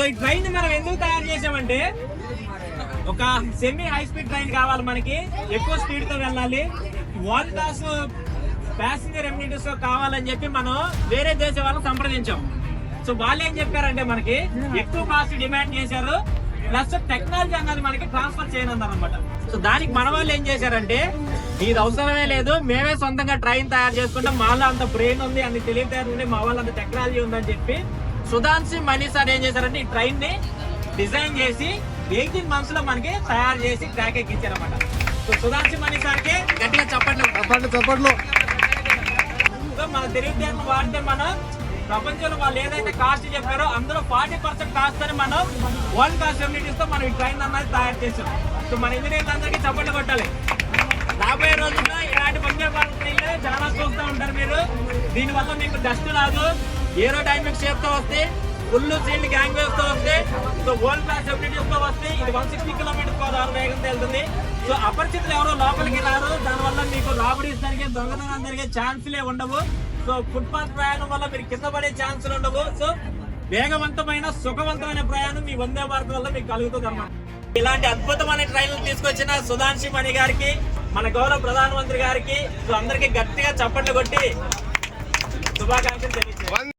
ఈ ట్రైన్ మనం ఎందుకు తయారు చేసామంటే ఒక సెమీ హై స్పీడ్ ట్రైన్ కావాలి మనకి, ఎక్కువ స్పీడ్ తో వెళ్ళాలి, వరల్డ్ క్లాస్ ప్యాసింజర్ ఎమ్యూనిటీస్ కావాలని చెప్పి మనం వేరే దేశం వాళ్ళని సంప్రదించాం. సో వాళ్ళు ఏం చెప్పారంటే మనకి ఎక్కువ కాస్ట్ డిమాండ్ చేశారు, ప్లస్ టెక్నాలజీ అన్నది మనకి ట్రాన్స్ఫర్ చేయనున్నారు అనమాట. సో దానికి మన వాళ్ళు ఏం చేశారంటే ఇది అవసరమే లేదు, మేమే సొంతంగా ట్రైన్ తయారు చేసుకుంటాం, మాలో అంత బ్రెయిన్ ఉంది, అన్ని తెలివితేటలు ఉంది, మా వాళ్ళు అంత టెక్నాలజీ ఉందని చెప్పి సుధాన్సి మనీ సార్ ఏం చేశారంటే ఈ ట్రైన్ ని డిజైన్ చేసి 18 months లో మనకి తయారు చేసి ట్రాక్ ఎక్కించారన్నమాట. సో సుధాన్సి మనీ సార్ కి గట్టిగా చప్పట్లు. సో మన తెలివితేటలు వాడితే మనం ప్రపంచంలో వాళ్ళు ఏదైతే కాస్ట్ చెప్పారో అందులో 40% కాస్ట్ అని మనం వరల్డ్ క్లాస్ ఎమ్యూనిటీస్ తో మనం ఈ ట్రైన్ అన్నది తయారు చేసాం. సో మన ఇంజనీర్లు అందరికీ చప్పట్లు కొట్టాలి. రాబోయే రోజుల్లో ఇలాంటి వందే భారత్ ట్రైన్లు చాలా చూస్తూ ఉంటారు మీరు. దీనివల్ల మీకు డస్ట్ రాదు, ఏరోడైనమిక్ షేప్ తో వస్తే, ఫుల్ సీల్డ్ గ్యాంగ్ వేవ్స్ తో వస్తే, సో వరల్డ్ క్లాస్ ఎమ్యూనిటీస్ తో వస్తే ఇది 160 km/h వేగంతో వెళ్తుంది. సో అపరిచితులు ఎవరో లోపలికి రారు, దానివల్ల మీకు రాబడీస్ జరిగే, దొంగతనం జరిగే ఛాన్సులే ఉండవు. సో ఫుట్పాత్ ప్రయాణం వల్ల మీరు కింద పడే ఛాన్సులు ఉండవు. సో వేగవంతమైన సుఖవంతమైన ప్రయాణం మీ వందే భారత్ వల్ల మీకు కలుగుతుంది అన్నమాట. ఇలాంటి అద్భుతమైన ట్రైన్లు తీసుకొచ్చిన సుధాన్సి మణి గారికి, మన గౌరవ ప్రధానమంత్రి గారికి, సో అందరికి గట్టిగా చప్పట్లు కొట్టి శుభాకాంక్షలు తెలియజేయండి.